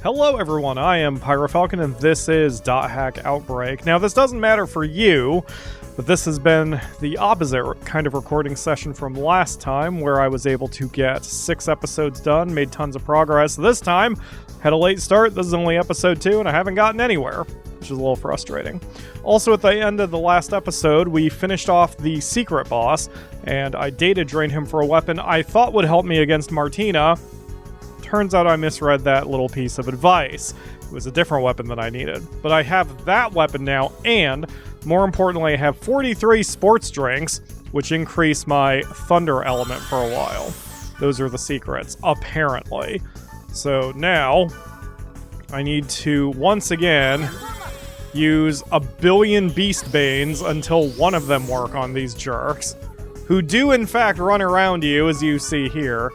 Hello everyone, I am PyroFalkon and this is .hack Outbreak. Now this doesn't matter for you, but this has been the opposite kind of recording session from last time where I was able to get 6 episodes done, made tons of progress. This time, had a late start, this is only episode 2 and I haven't gotten anywhere, which is a little frustrating. Also at the end of the last episode, we finished off the secret boss and I data drained him for a weapon I thought would help me against Martina. Turns out I misread that little piece of advice. It was a different weapon than I needed. But I have that weapon now, and more importantly, I have 43 sports drinks, which increase my thunder element for a while. Those are the secrets, apparently. So now, I need to, once again, use a billion Beast Banes until one of them work on these jerks, who do in fact run around you, as you see here.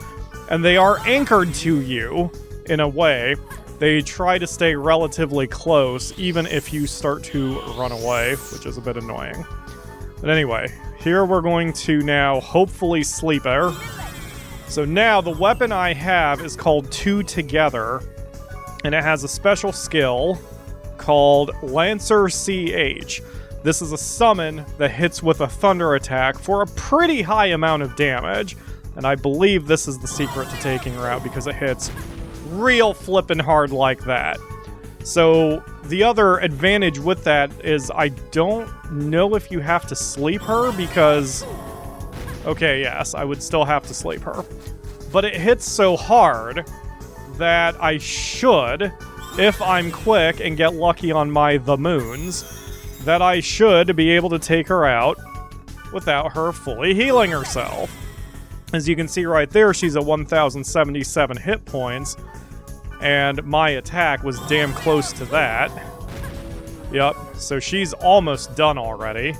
And they are anchored to you, in a way. They try to stay relatively close, even if you start to run away, which is a bit annoying. But anyway, here we're going to now hopefully sleep her. So now the weapon I have is called Two Together, and it has a special skill called Lancer CH. This is a summon that hits with a thunder attack for a pretty high amount of damage. And I believe this is the secret to taking her out because it hits real flippin' hard like that. So the other advantage with that is I don't know if you have to sleep her because... Okay, yes, I would still have to sleep her. But it hits so hard that I should, if I'm quick and get lucky on my The Moons, that I should be able to take her out without her fully healing herself. As you can see right there, she's at 1,077 hit points, and my attack was damn close to that. Yep, so she's almost done already.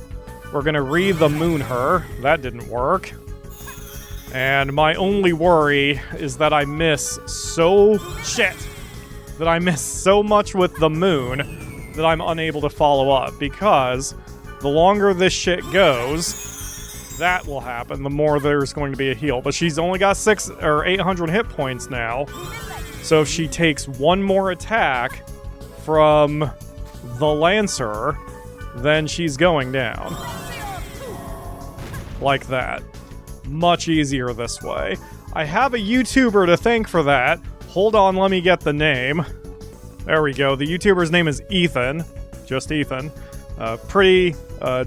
We're gonna re-The Moon her. That didn't work. And my only worry is that I miss so... Shit! That I miss so much with The Moon that I'm unable to follow up, because the longer this shit goes... that will happen, the more there's going to be a heal. But she's only got 800 hit points now. So if she takes one more attack from the Lancer, then she's going down. Like that. Much easier this way. I have a YouTuber to thank for that. Hold on, let me get the name. There we go. The YouTuber's name is Ethan. Just Ethan. Pretty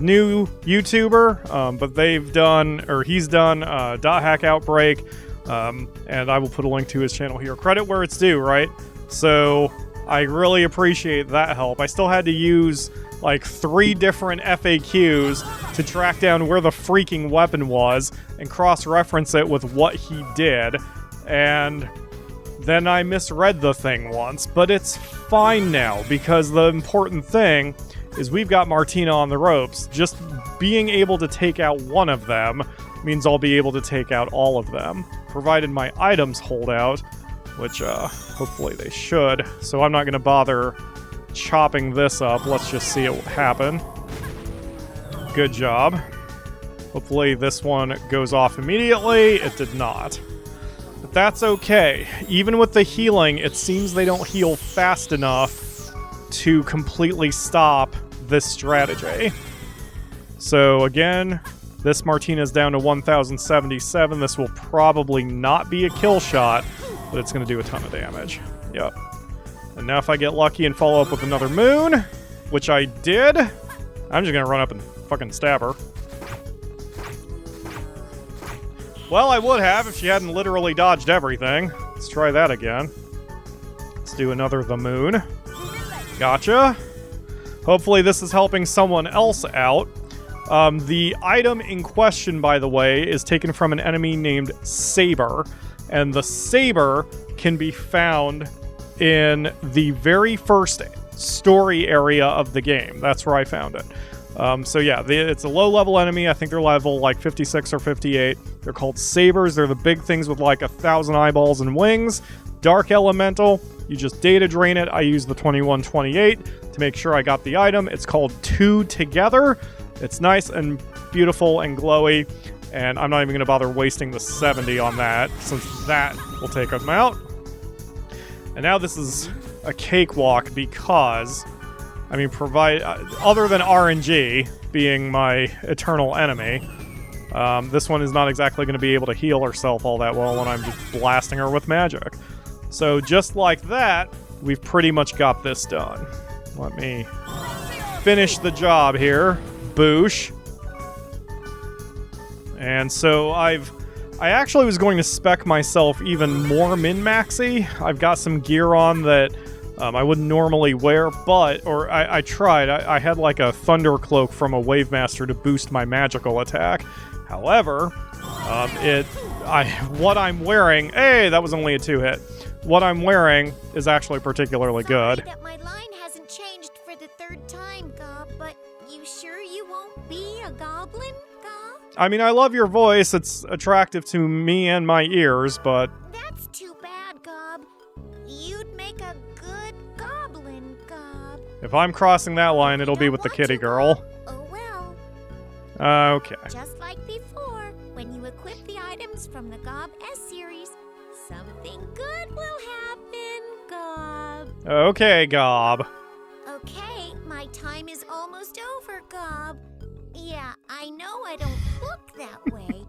new YouTuber, but they've done, or he's done, .hack Outbreak, and I will put a link to his channel here. Credit where it's due, right? So I really appreciate that help. I still had to use like 3 different FAQs to track down where the freaking weapon was and cross-reference it with what he did, and then I misread the thing once, but it's fine now, because the important thing is we've got Martina on the ropes. Just being able to take out one of them means I'll be able to take out all of them, provided my items hold out, which hopefully they should. So I'm not going to bother chopping this up. Let's just see it happen. Good job. Hopefully this one goes off immediately. It did not. But that's okay. Even with the healing, it seems they don't heal fast enough to completely stop this strategy. So again, this Martina's down to 1,077. This will probably not be a kill shot, but it's going to do a ton of damage. Yep. And now if I get lucky and follow up with another moon, which I did, I'm just going to run up and fucking stab her. Well, I would have if she hadn't literally dodged everything. Let's try that again. Let's do another The Moon. Gotcha. Hopefully this is helping someone else out. The item in question, by the way, is taken from an enemy named Saber. And the Saber can be found in the very first story area of the game. That's where I found it. So yeah, it's a low-level enemy. I think they're level like 56 or 58. They're called Sabers. They're the big things with like 1,000 eyeballs and wings. Dark Elemental. You just data drain it. I use the 2128 to make sure I got the item. It's called Two Together. It's nice and beautiful and glowy, and I'm not even going to bother wasting the 70 on that, since that will take them out. And now this is a cakewalk because, I mean, other than RNG being my eternal enemy, this one is not exactly going to be able to heal herself all that well when I'm just blasting her with magic. So just like that, we've pretty much got this done. Let me finish the job here. Boosh. And so I actually was going to spec myself even more min-maxy. I've got some gear on that I wouldn't normally wear, or I tried. I had like a thunder cloak from a Wave Master to boost my magical attack. However, what I'm wearing, hey, that was only a 2-hit. What I'm wearing is actually particularly good. That my line hasn't changed for the 3rd time, Gob, but you sure you won't be a goblin, Gob? I mean, I love your voice. It's attractive to me and my ears, but... That's too bad, Gob. You'd make a good goblin, Gob. If I'm crossing that line, it'll be with the kitty girl. Oh well. Okay. Just like before, when you equip the items from the Gob S series, something good will happen, Gob. Okay, Gob. Okay, my time is almost over, Gob. Yeah, I know I don't look that way,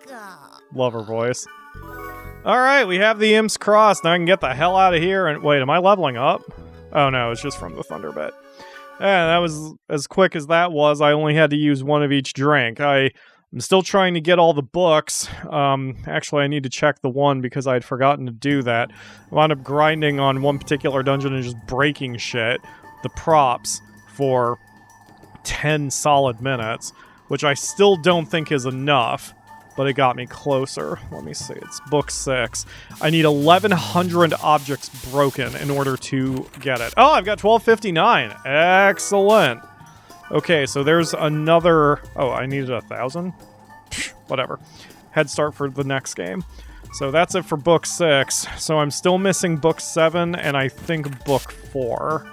Gob. Love her voice. Alright, we have the imps crossed. Now I can get the hell out of here. And wait, am I leveling up? Oh no, it's just from the thunder bit. Yeah, that was as quick as that was. I only had to use one of each drink. I'm still trying to get all the books. Actually, I need to check the one because I had forgotten to do that. I wound up grinding on one particular dungeon and just breaking shit, the props, for 10 solid minutes, which I still don't think is enough, but it got me closer. Let me see, it's book 6. I need 1,100 objects broken in order to get it. Oh, I've got 1259. Excellent. Okay, so there's another... Oh, I needed 1,000? Whatever. Head start for the next game. So that's it for book 6. So I'm still missing book 7, and I think book 4.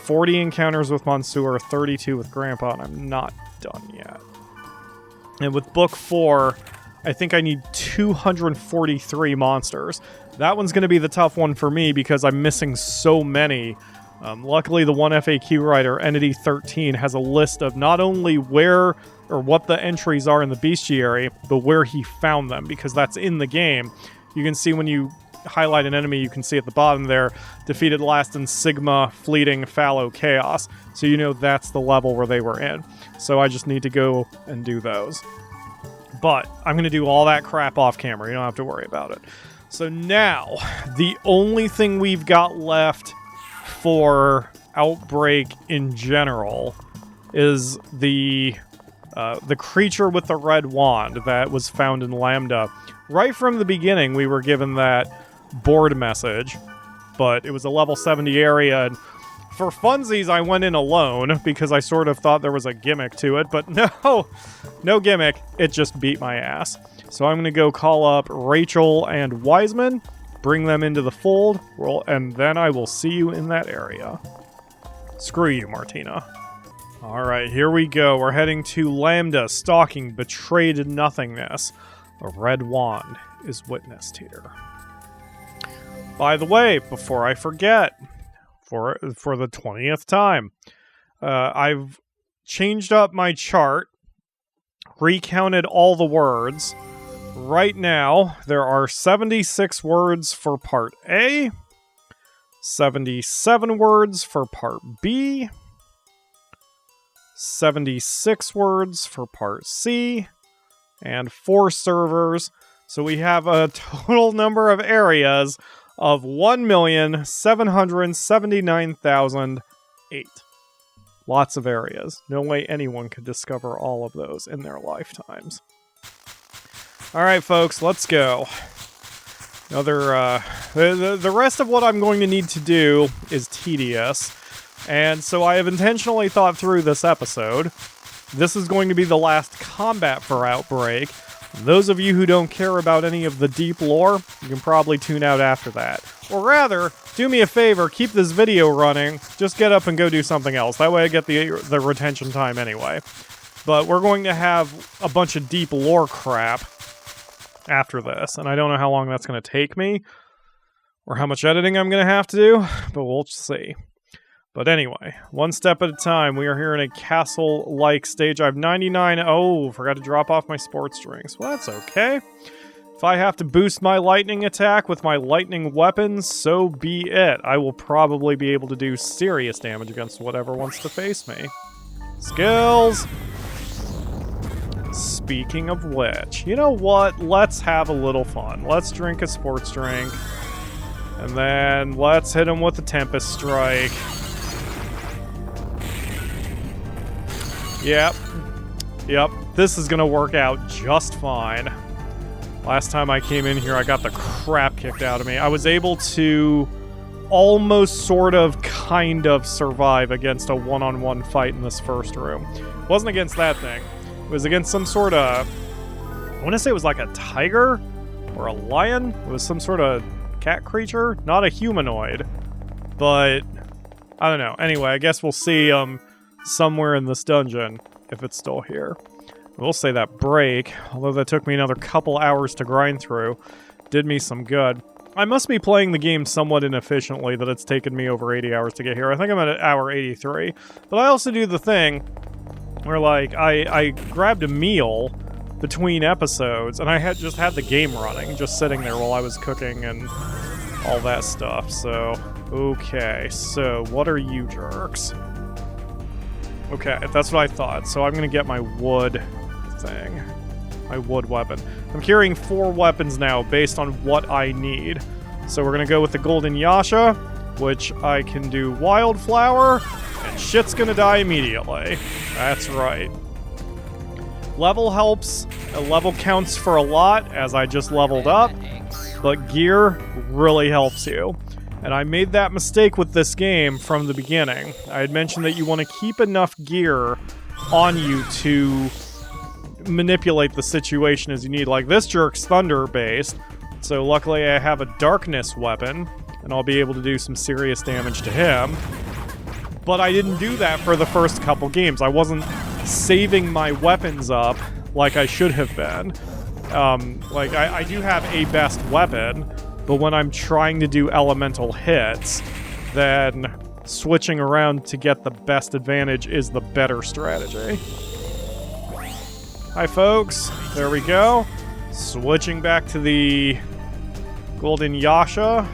40 encounters with Monsieur, 32 with Grandpa, and I'm not done yet. And with book 4, I think I need 243 monsters. That one's going to be the tough one for me because I'm missing so many. Luckily, the one FAQ writer, Entity 13, has a list of not only where or what the entries are in the bestiary, but where he found them, because that's in the game. You can see when you highlight an enemy, you can see at the bottom there, defeated last in Sigma, Fleeting, Fallow, Chaos. So you know that's the level where they were in. So I just need to go and do those. But I'm going to do all that crap off camera. You don't have to worry about it. So now, the only thing we've got left for Outbreak in general is the creature with the red wand that was found in Lambda. Right from the beginning, we were given that board message, but it was a level 70 area, and for funsies, I went in alone because I sort of thought there was a gimmick to it, but no gimmick. It just beat my ass. So I'm going to go call up Rachel and Wiseman, bring them into the fold, and then I will see you in that area. Screw you, Martina. Alright, here we go. We're heading to Lambda Stalking Betrayed Nothingness. A red wand is witnessed here. By the way, before I forget, for the 20th time, I've changed up my chart, recounted all the words. Right now, there are 76 words for Part A, 77 words for Part B, 76 words for Part C, and 4 servers. So we have a total number of areas of 1,779,008. Lots of areas. No way anyone could discover all of those in their lifetimes. Alright, folks, let's go. The rest of what I'm going to need to do is tedious. And so I have intentionally thought through this episode. This is going to be the last combat for Outbreak. Those of you who don't care about any of the deep lore, you can probably tune out after that. Or rather, do me a favor, keep this video running, just get up and go do something else. That way I get the retention time anyway. But we're going to have a bunch of deep lore crap after this, and I don't know how long that's going to take me. or how much editing I'm going to have to do, but we'll see. But anyway, one step at a time. We are here in a castle-like stage. I have 99. Oh, forgot to drop off my sports drinks. Well, that's okay. If I have to boost my lightning attack with my lightning weapons, so be it. I will probably be able to do serious damage against whatever wants to face me. Skills! Speaking of which, you know what? Let's have a little fun. Let's drink a sports drink. And then let's hit him with a Tempest Strike. Yep. This is gonna work out just fine. Last time I came in here, I got the crap kicked out of me. I was able to almost sort of kind of survive against a one-on-one fight in this first room. It wasn't against that thing. It was against some sort of... I want to say it was like a tiger or a lion. It was some sort of cat creature. Not a humanoid. But I don't know. Anyway, I guess we'll see somewhere in this dungeon if it's still here. We'll say that break, although that took me another couple hours to grind through, did me some good. I must be playing the game somewhat inefficiently that it's taken me over 80 hours to get here. I think I'm at hour 83. But I also do the thing where, like, I grabbed a meal between episodes, and I just had the game running, just sitting there while I was cooking and all that stuff. So, okay. So, what are you jerks? Okay, that's what I thought. So I'm going to get my wood thing. My wood weapon. I'm carrying 4 weapons now based on what I need. So we're going to go with the Golden Yasha, which I can do Wildflower, and shit's going to die immediately. That's right. Level helps. A level counts for a lot, as I just leveled up. But gear really helps you. And I made that mistake with this game from the beginning. I had mentioned that you want to keep enough gear on you to manipulate the situation as you need. Like, this jerk's thunder-based, so luckily I have a darkness weapon, and I'll be able to do some serious damage to him. But I didn't do that for the first couple games. I wasn't saving my weapons up like I should have been. I do have a best weapon, but when I'm trying to do elemental hits, then switching around to get the best advantage is the better strategy. Hi, folks. There we go. Switching back to the Golden Yasha.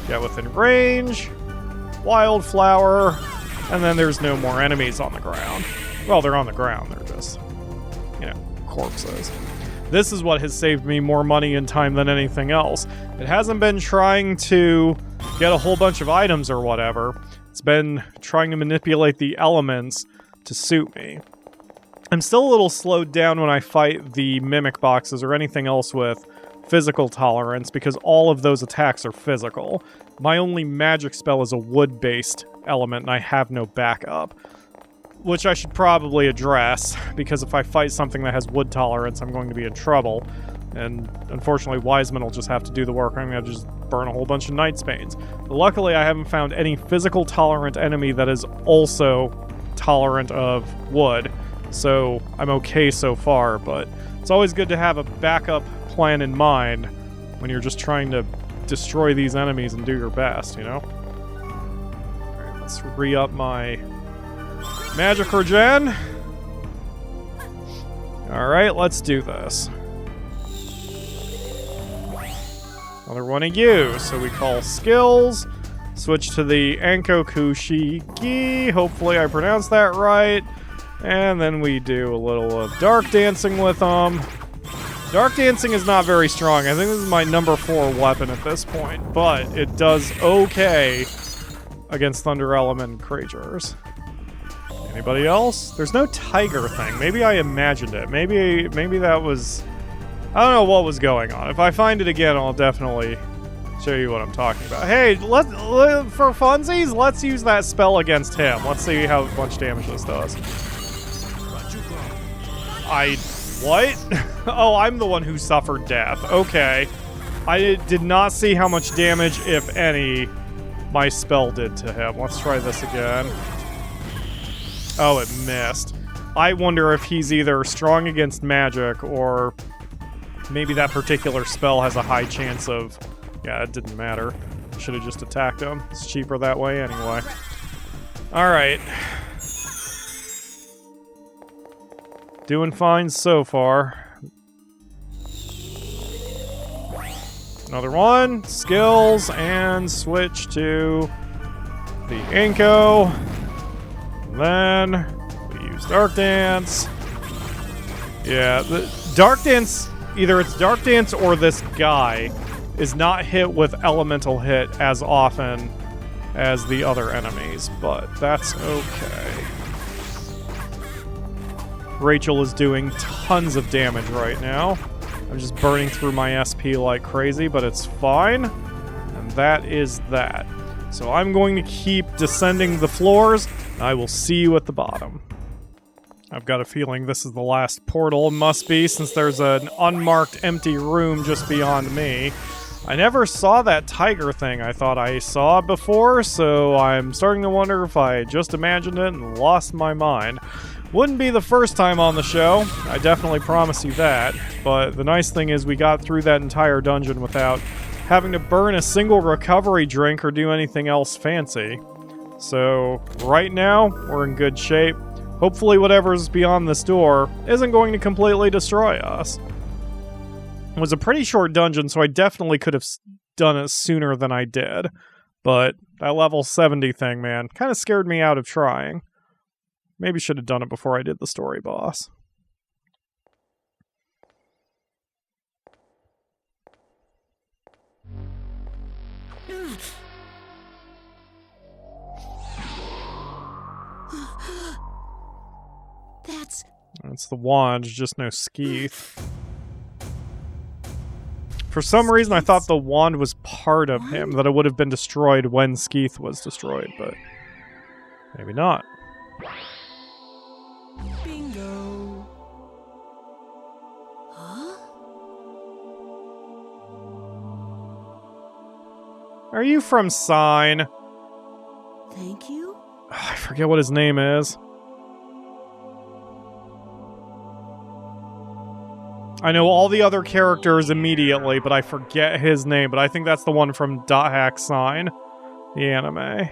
Get within range. Wildflower. And then there's no more enemies on the ground. Well, they're on the ground. They're just, corpses. This is what has saved me more money and time than anything else. It hasn't been trying to get a whole bunch of items or whatever. It's been trying to manipulate the elements to suit me. I'm still a little slowed down when I fight the mimic boxes or anything else with physical tolerance because all of those attacks are physical. My only magic spell is a wood-based element and I have no backup. Which I should probably address, because if I fight something that has wood tolerance, I'm going to be in trouble. And unfortunately, Wiseman will just have to do the work. I'm going to just burn a whole bunch of Night's Banes. But luckily, I haven't found any physical tolerant enemy that is also tolerant of wood. So I'm okay so far, but it's always good to have a backup plan in mind when you're just trying to destroy these enemies and do your best, you know? Alright, let's re-up my magic regen. Alright, let's do this. Another one of you. So we call skills. Switch to the Ankoku Shiki. Hopefully I pronounced that right. And then we do a little of Dark Dancing with them. Dark Dancing is not very strong. I think this is my number 4 weapon at this point. But it does okay against Thunder Element creatures. Anybody else? There's no tiger thing. Maybe I imagined it. Maybe that was... I don't know what was going on. If I find it again, I'll definitely show you what I'm talking about. Hey, for funsies, let's use that spell against him. Let's see how much damage this does. What? Oh, I'm the one who suffered death. Okay. I did not see how much damage, if any, my spell did to him. Let's try this again. Oh, it missed. I wonder if he's either strong against magic or maybe that particular spell has a high chance of Yeah, it didn't matter. Should have just attacked him. It's cheaper that way anyway. Alright. Doing fine so far. Another one. Skills, and switch to the Inko. Then we use Dark Dance. Yeah, the Dark Dance, either it's Dark Dance or this guy is not hit with elemental hit as often as the other enemies, but that's okay. Rachel is doing tons of damage right now. I'm just burning through my SP like crazy, but it's fine. And that is that. So I'm going to keep descending the floors. I will see you at the bottom. I've got a feeling this is the last portal. It must be, since there's an unmarked empty room just beyond me. I never saw that tiger thing I thought I saw before, so I'm starting to wonder if I just imagined it and lost my mind. Wouldn't be the first time on the show, I definitely promise you that, but the nice thing is we got through that entire dungeon without having to burn a single recovery drink or do anything else fancy. So, right now, we're in good shape. Hopefully whatever's beyond this door isn't going to completely destroy us. It was a pretty short dungeon, so I definitely could have done it sooner than I did. But that level 70 thing, man, kind of scared me out of trying. Maybe should have done it before I did the story boss. That's the wand, just no Skeeth. For some reason, I thought the wand was part of him, that it would have been destroyed when Skeeth was destroyed, but maybe not. Bingo. Huh? Are you from Sign? Thank you? I forget what his name is. I know all the other characters immediately, but I forget his name. But I think that's the one from .hack Sign, the anime.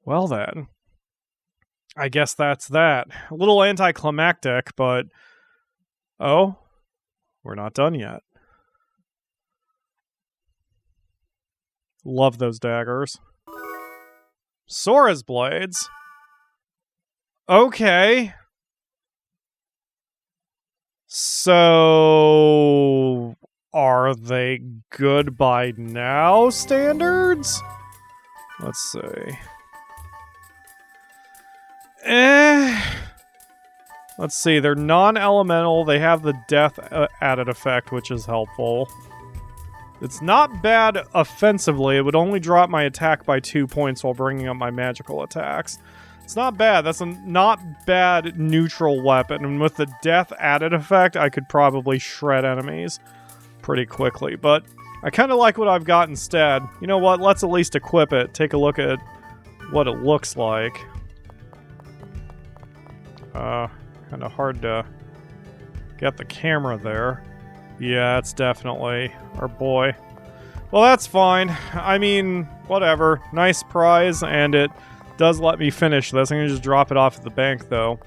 Well then, I guess that's that. A little anticlimactic, but oh, we're not done yet. Love those daggers. Sora's blades. Okay. So, are they good by now standards? Let's see. Let's see, they're non-elemental. They have the death added effect, which is helpful. It's not bad offensively. It would only drop my attack by 2 points while bringing up my magical attacks. It's not bad. That's a not bad neutral weapon. And with the death added effect, I could probably shred enemies pretty quickly. But I kind of like what I've got instead. You know what? Let's at least equip it. Take a look at what it looks like. Kind of hard to get the camera there. Yeah, it's definitely our boy. Well, that's fine. I mean, whatever. Nice prize, and it does let me finish this. I'm going to just drop it off at the bank, though.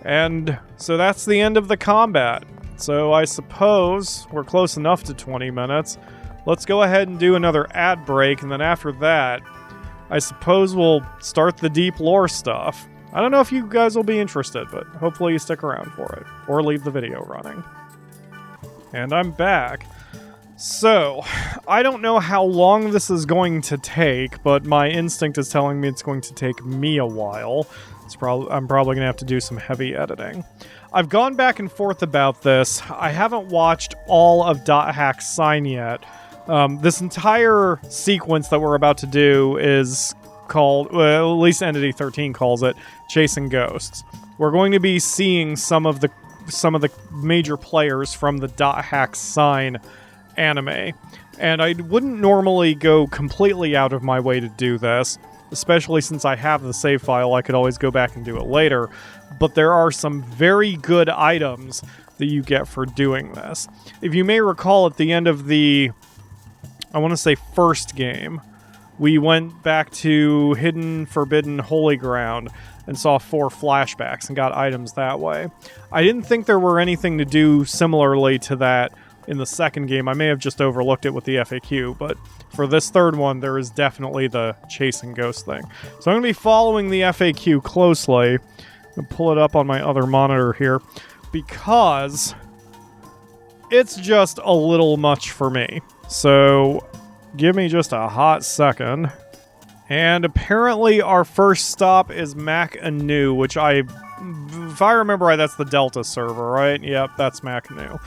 And so that's the end of the combat. So I suppose we're close enough to 20 minutes. Let's go ahead and do another ad break, and then after that, I suppose we'll start the deep lore stuff. I don't know if you guys will be interested, but hopefully you stick around for it, or leave the video running. And I'm back. So, I don't know how long this is going to take, but my instinct is telling me it's going to take me a while. I'm probably going to have to do some heavy editing. I've gone back and forth about this. I haven't watched all of .hack Sign yet. This entire sequence that we're about to do is called, well, at least Entity 13 calls it, Chasing Ghosts. We're going to be seeing some of the major players from the .hack Sign anime. And I wouldn't normally go completely out of my way to do this, especially since I have the save file. I could always go back and do it later. But there are some very good items that you get for doing this. If you may recall, at the end of the, I want to say first game, we went back to Hidden, Forbidden, Holy Ground and saw 4 flashbacks and got items that way. I didn't think there were anything to do similarly to that in the second game. I may have just overlooked it with the FAQ, but for this third one, there is definitely the chasing ghost thing. So I'm going to be following the FAQ closely. I'm going to pull it up on my other monitor here because it's just a little much for me. So give me just a hot second. And apparently our first stop is Mak-Anu, which if I remember right, that's the Delta server, right? Yep, that's Mak-Anu.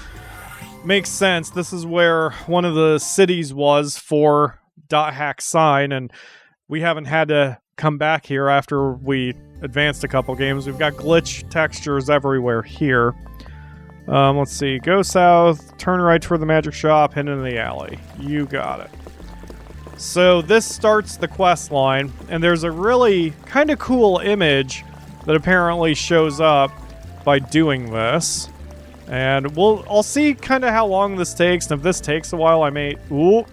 Makes sense. This is where one of the cities was for .hack sign, and we haven't had to come back here after we advanced a couple games. We've got glitch textures everywhere here. Let's see. Go south, turn right toward the magic shop, head into the alley. You got it. So this starts the quest line, and there's a really kind of cool image that apparently shows up by doing this. And I'll see kind of how long this takes, and if this takes a while, I may... Ooh.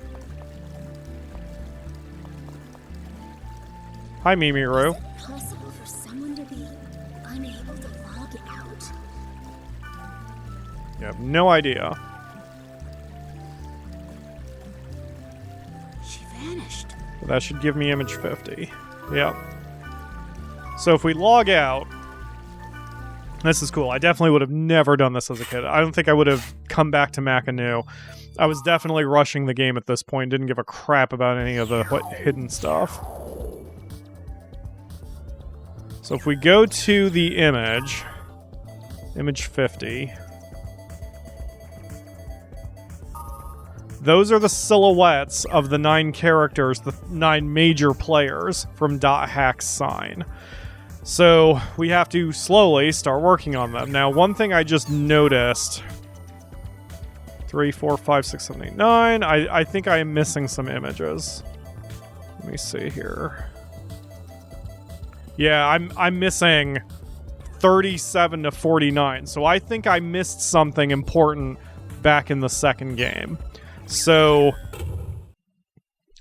Hi, Mimiru. Is it possible for someone to be unable to log out? You have no idea. She vanished. That should give me image 50. Yep. So if we log out... This is cool. I definitely would have never done this as a kid. I don't think I would have come back to Mak-Anu. I was definitely rushing the game at this point. Didn't give a crap about any of the hidden stuff. So if we go to the image 50, those are the silhouettes of the 9 characters, the 9 major players from .hack's sign. So we have to slowly start working on them. Now, one thing I just noticed, 3, 4, 5, 6, 7, 8, 9. I think I am missing some images. Let me see here. Yeah, I'm missing 37 to 49. So I think I missed something important back in the second game. So,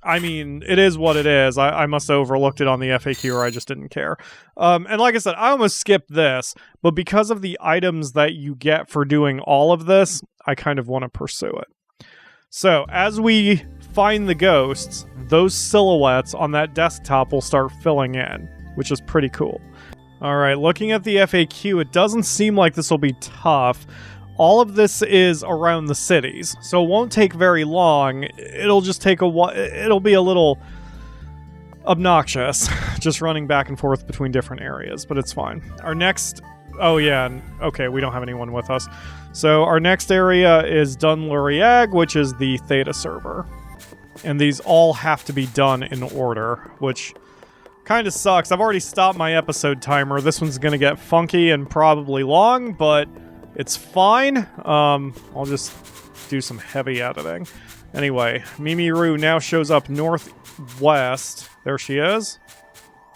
I mean, it is what it is. I must have overlooked it on the FAQ, or I just didn't care. And like I said, I almost skipped this, but because of the items that you get for doing all of this, I kind of want to pursue it. So, as we find the ghosts, those silhouettes on that desktop will start filling in, which is pretty cool. Alright, looking at the FAQ, it doesn't seem like this will be tough. All of this is around the cities, so it won't take very long. It'll just take a while. It'll be a little obnoxious, just running back and forth between different areas, but it's fine. Our next... Oh, yeah, okay, we don't have anyone with us. So our next area is Dunluriag, which is the Theta server. And these all have to be done in order, which kind of sucks. I've already stopped my episode timer. This one's going to get funky and probably long, but... it's fine. I'll just do some heavy editing. Anyway, Mimiru now shows up northwest. There she is.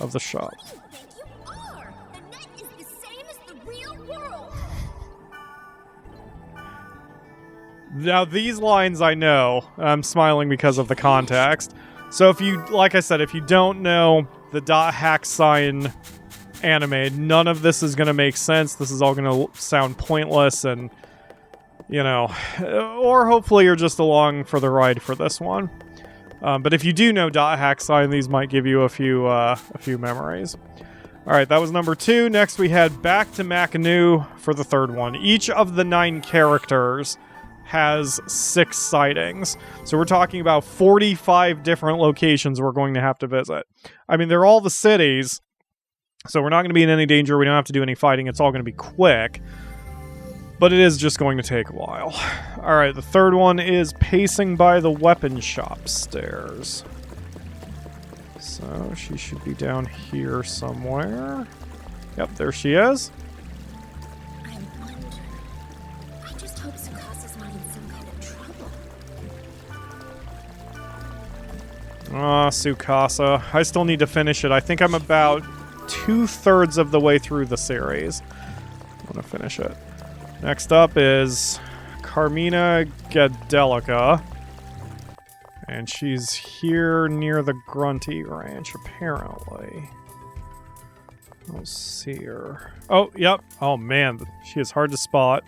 Of the shop. What do you think you are? The net is the same as the real world. Now, these lines I know. I'm smiling because of the context. So if you, like I said, if you don't know the .hack sign anime, none of this is going to make sense. This is all going to sound pointless and, you know, or hopefully you're just along for the ride for this one. But if you do know .hack sign, these might give you a few memories. All right, that was number 2. Next, we head back to Mak-Anu for the third one. Each of the 9 characters has 6 sightings. So we're talking about 45 different locations we're going to have to visit. I mean, they're all the cities, so we're not going to be in any danger. We don't have to do any fighting. It's all going to be quick. But it is just going to take a while. Alright, the third one is pacing by the weapon shop stairs. So she should be down here somewhere. Yep, there she is. I wonder. I just hope Tsukasa's not in some kind of trouble. Ah, Tsukasa. I still need to finish it. I think I'm about 2/3 of the way through the series. I'm gonna finish it. Next up is Carmina Gadelica. And she's here near the Grunty Ranch, apparently. I'll see her. Oh, yep. Oh, man. She is hard to spot.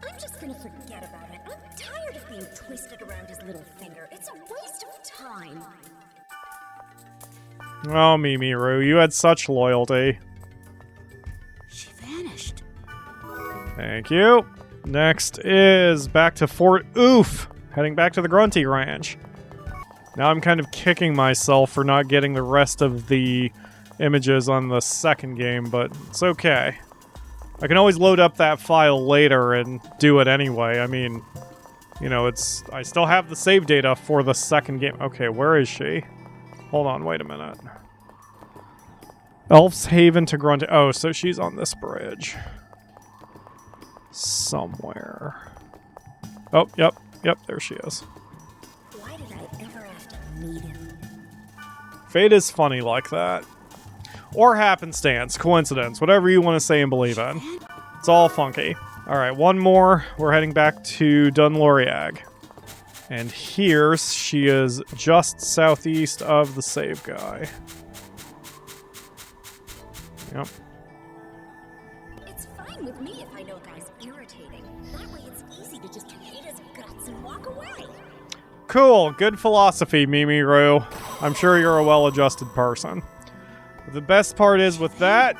I'm just gonna forget about it. I'm tired of being twisted around his little finger. It's a waste of time. Oh, Mimiru, you had such loyalty. She vanished. Thank you. Next is back to Fort Oof. Heading back to the Grunty Ranch. Now I'm kind of kicking myself for not getting the rest of the images on the second game, but it's okay. I can always load up that file later and do it anyway. I mean, you know, I still have the save data for the second game. Okay, where is she? Hold on, wait a minute. Elf's Haven to Grunty. Oh, so she's on this bridge. Somewhere. Oh, yep, there she is. Why did I ever have to meet him? Fate is funny like that. Or happenstance, coincidence, whatever you want to say and believe in. It's all funky. Alright, one more. We're heading back to Dunloriag. And here she is just southeast of the save guy. Yep. It's fine with me if I know a guy's irritating. That way it's easy to just hate his guts and walk away. Cool, good philosophy, Mimiru. I'm sure you're a well-adjusted person. The best part is with that,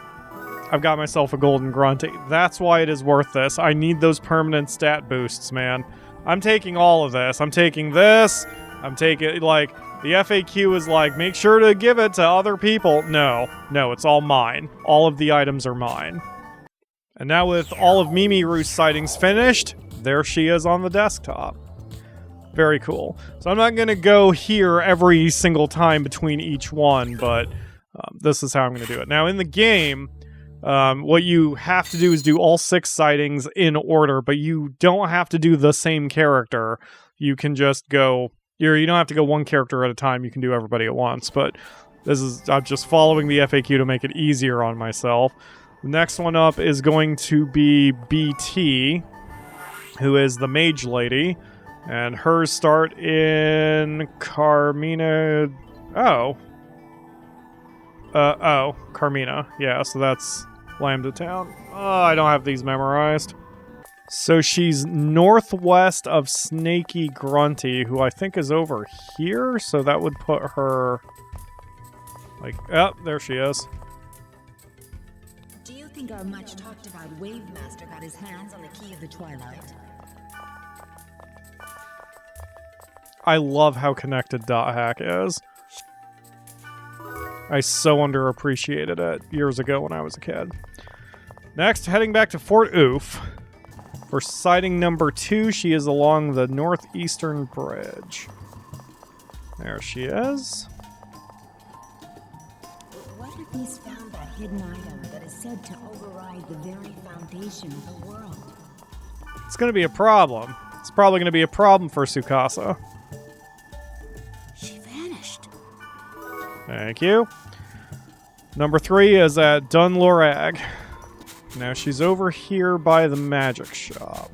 I've got myself a golden grunty. That's why it is worth this. I need those permanent stat boosts, man. I'm taking all of this. I'm taking this. I'm taking, like, the FAQ is like, make sure to give it to other people. No, it's all mine. All of the items are mine. And now with all of Mimiru's sightings finished, there she is on the desktop. Very cool. So I'm not going to go here every single time between each one, but this is how I'm going to do it. Now, in the game, what you have to do is do all 6 sightings in order, but you don't have to do the same character. You can just go... You don't have to go one character at a time. You can do everybody at once, but I'm just following the FAQ to make it easier on myself. The next one up is going to be BT, who is the mage lady, and hers start in Carmina... Carmina. Yeah, so that's Lambda Town. Oh, I don't have these memorized. So she's northwest of Snaky Grunty, who I think is over here, so that would put her... like, oh, there she is. Do you think our much talked about Wave Master got his hands on the key of the Twilight? I love how connected .hack is. I so underappreciated it years ago when I was a kid. Next, heading back to Fort Oof. For sighting number 2, she is along the northeastern bridge. There she is. What if he's found that hidden item that is said to override the very foundation of the world? It's going to be a problem. It's probably going to be a problem for Tsukasa. She vanished. Thank you. Number 3 is at Dunloriag. Now she's over here by the magic shop.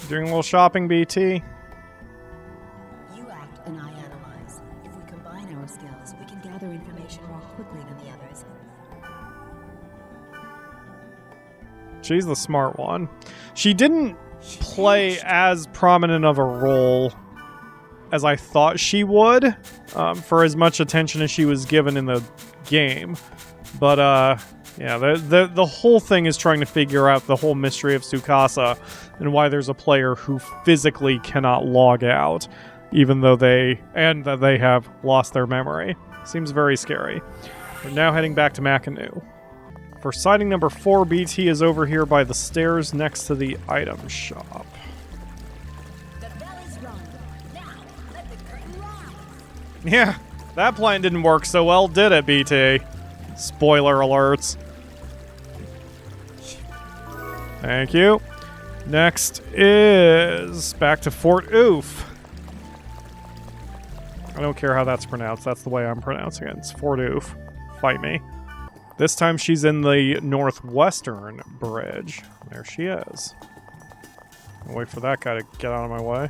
Doing a little shopping, BT? You act and I analyze. If we combine our skills, we can gather information more quickly than the others. She's the smart one. She didn't play as prominent of a role as I thought she would, for as much attention as she was given in the game. But, yeah, the whole thing is trying to figure out the whole mystery of Tsukasa and why there's a player who physically cannot log out, even though they have lost their memory. Seems very scary. We're now heading back to Makanu. For sighting number 4, BT is over here by the stairs next to the item shop. The bell is rung. Now, let the curtain rise. Yeah, that plan didn't work so well, did it, BT? Spoiler alerts. Thank you. Next is back to Fort Oof. I don't care how that's pronounced. That's the way I'm pronouncing it. It's Fordoof. Fight me. This time she's in the northwestern bridge. There she is. I'll wait for that guy to get out of my way.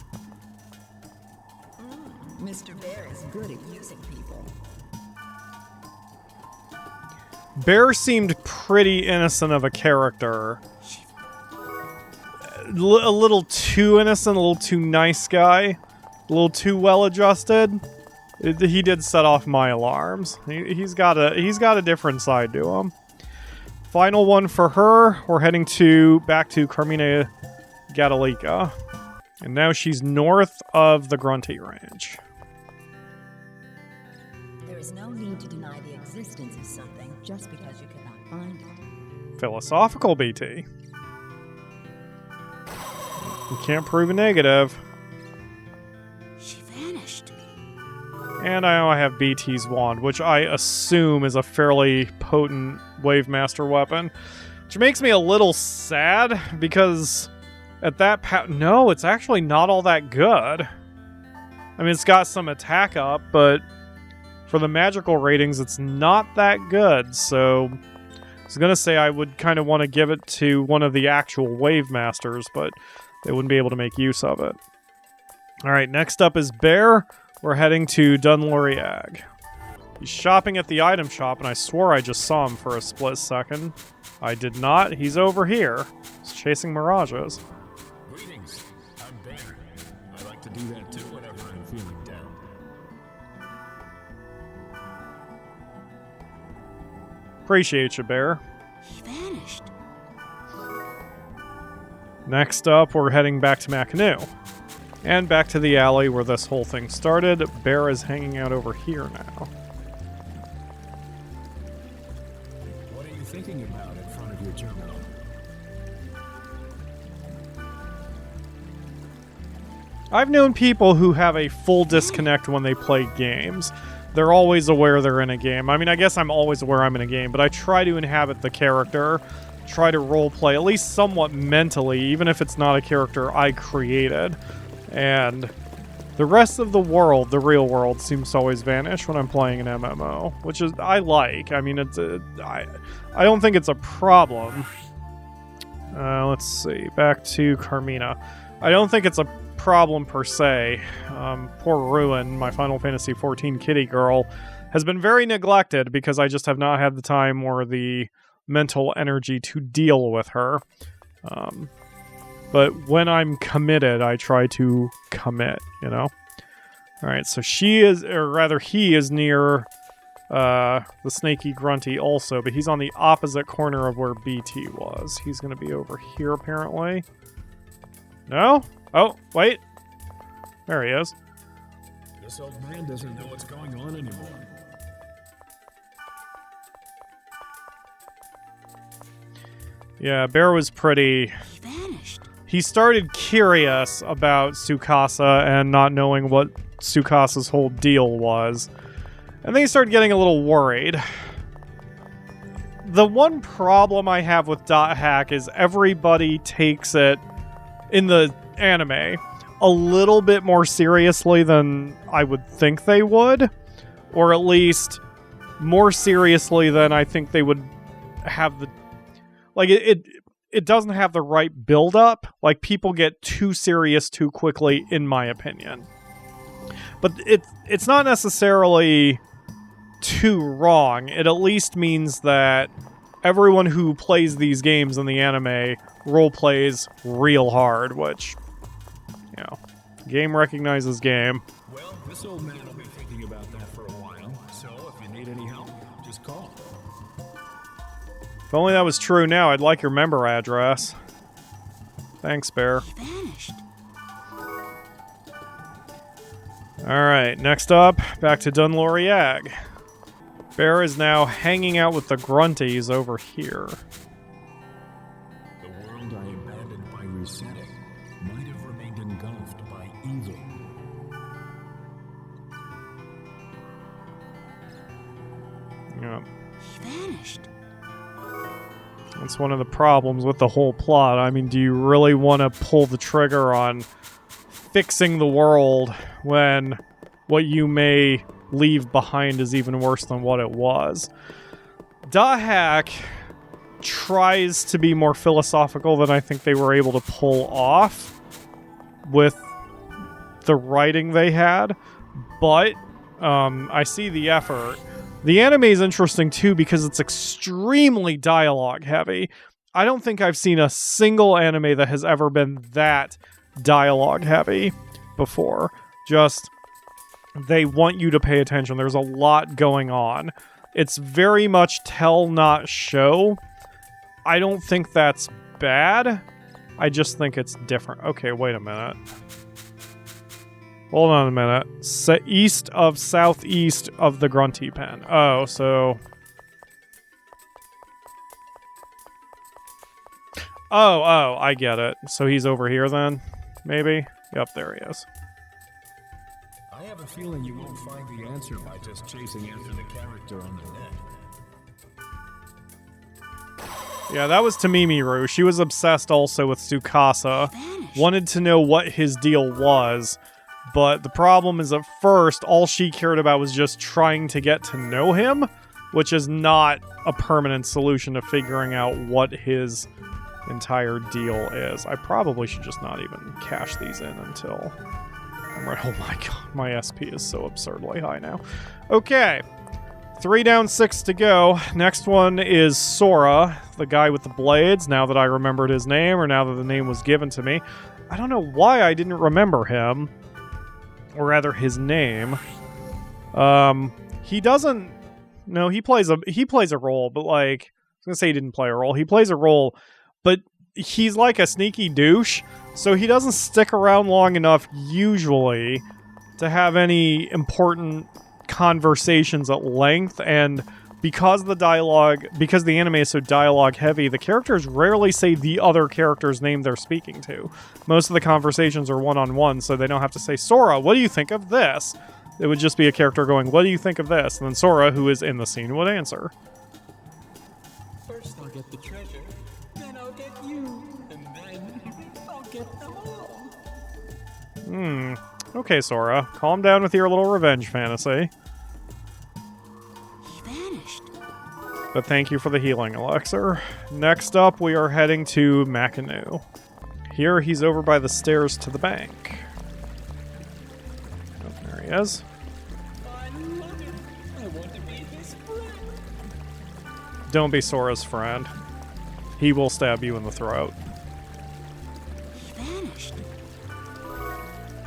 Mr. Bear is good at using people. Bear seemed pretty innocent of a character. A little too innocent, a little too nice guy. A little too well-adjusted. He did set off my alarms. He's got a different side to him. Final one for her. We're heading back to Carmina Gadalika. And now she's north of the Grunty Range. There is no need to deny the existence of something just because you cannot find it. Philosophical, BT. You can't prove a negative. She vanished. And I know I have BT's wand, which I assume is a fairly potent Wave Master weapon. Which makes me a little sad, because at that no, it's actually not all that good. I mean, it's got some attack up, but for the magical ratings, it's not that good. So I was going to say I would kind of want to give it to one of the actual Wave Masters, but they wouldn't be able to make use of it. Alright, next up is Bear. We're heading to Dunloriag. He's shopping at the item shop, and I swore I just saw him for a split second. I did not. He's over here. He's chasing mirages. Greetings. I'm Bear. I like to do that too whenever I'm feeling down. Appreciate you, Bear. He vanished. Next up, we're heading back to Makanu. And back to the alley where this whole thing started. Bear is hanging out over here now. What are you thinking about in front of your terminal? I've known people who have a full disconnect when they play games. They're always aware they're in a game. I mean, I guess I'm always aware I'm in a game, but I try to inhabit the character, try to roleplay, at least somewhat mentally, even if it's not a character I created. And the rest of the world, the real world, seems to always vanish when I'm playing an MMO, which is I like. I mean, I don't think it's a problem. Let's see, back to Carmina. I don't think it's a problem per se. Poor Ruin, my Final Fantasy XIV kitty girl, has been very neglected because I just have not had the time or the mental energy to deal with her. But when I'm committed, I try to commit, you know? Alright, so she is, or rather he is near the snaky grunty also, but he's on the opposite corner of where BT was. He's going to be over here, apparently. No? Oh, wait. There he is. This old man doesn't know what's going on anymore. Yeah, Bear was pretty... He vanished. He started curious about Tsukasa and not knowing what Tsukasa's whole deal was. And then he started getting a little worried. The one problem I have with .hack is everybody takes it, in the anime, a little bit more seriously than I would think they would. Or at least more seriously than I think they would have the... Like, it doesn't have the right build-up. Like, people get too serious too quickly, in my opinion. But it's not necessarily too wrong. It at least means that everyone who plays these games in the anime role plays real hard, which, you know, game recognizes game. Well, this old man will be thinking about that for a while, so if you need any help, just call. If only that was true now, I'd like your member address. Thanks, Bear. He vanished. Alright, next up, back to Dunloriag. Bear is now hanging out with the grunties over here. The world I abandoned by resetting might have remained engulfed by evil. Yeah. He vanished. That's one of the problems with the whole plot. I mean, do you really want to pull the trigger on fixing the world when what you may leave behind is even worse than what it was. Hack tries to be more philosophical than I think they were able to pull off with the writing they had, but I see the effort. The anime is interesting too because it's extremely dialogue heavy. I don't think I've seen a single anime that has ever been that dialogue heavy before. Just, they want you to pay attention. There's a lot going on. It's very much tell, not show. I don't think that's bad. I just think it's different. Okay, wait a minute. Hold on a minute. East of southeast of the Grunty Pen. Oh, so... Oh, I get it. So he's over here then? Maybe? Yep, there he is. I have a feeling you won't find the answer by just chasing after the character on the net. Yeah, that was to Mimiru. She was obsessed also with Tsukasa. Wanted to know what his deal was. But the problem is, at first, all she cared about was just trying to get to know him, which is not a permanent solution to figuring out what his entire deal is. I probably should just not even cash these in until I'm right. Oh my god, my SP is so absurdly high now. Okay, 3 down, 6 to go. Next one is Sora, the guy with the blades, now that I remembered his name, or now that the name was given to me. I don't know why I didn't remember him. Or rather, his name. He doesn't... No, he plays a role, but like... I was gonna say he didn't play a role. He plays a role, but he's like a sneaky douche, so he doesn't stick around long enough, usually, to have any important conversations at length, and because the anime is so dialogue heavy, the characters rarely say the other character's name they're speaking to. Most of the conversations are one-on-one, so they don't have to say, Sora, what do you think of this? It would just be a character going, what do you think of this? And then Sora, who is in the scene, would answer. First I'll get the treasure, then I'll get you, and then I'll get them all. Okay, Sora. Calm down with your little revenge fantasy. But thank you for the healing elixir. Next up, we are heading to Makinu. Here, he's over by the stairs to the bank. Oh, there he is. I love it. I want to be his friend. Don't be Sora's friend. He will stab you in the throat. He vanished.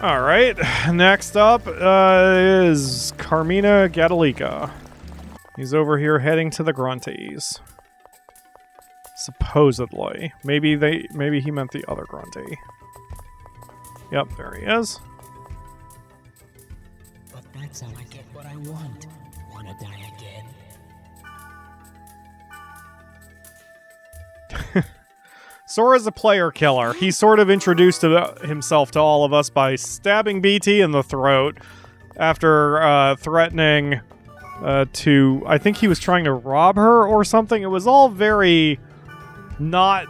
Alright, next up is Carmina Gadalika. He's over here heading to the Grunties. Supposedly. Maybe he meant the other Grunty. Yep, there he is. But that's how I get what I want. Wanna die again? Sora's a player killer. He sort of introduced himself to all of us by stabbing BT in the throat after threatening to... I think he was trying to rob her or something. It was all very not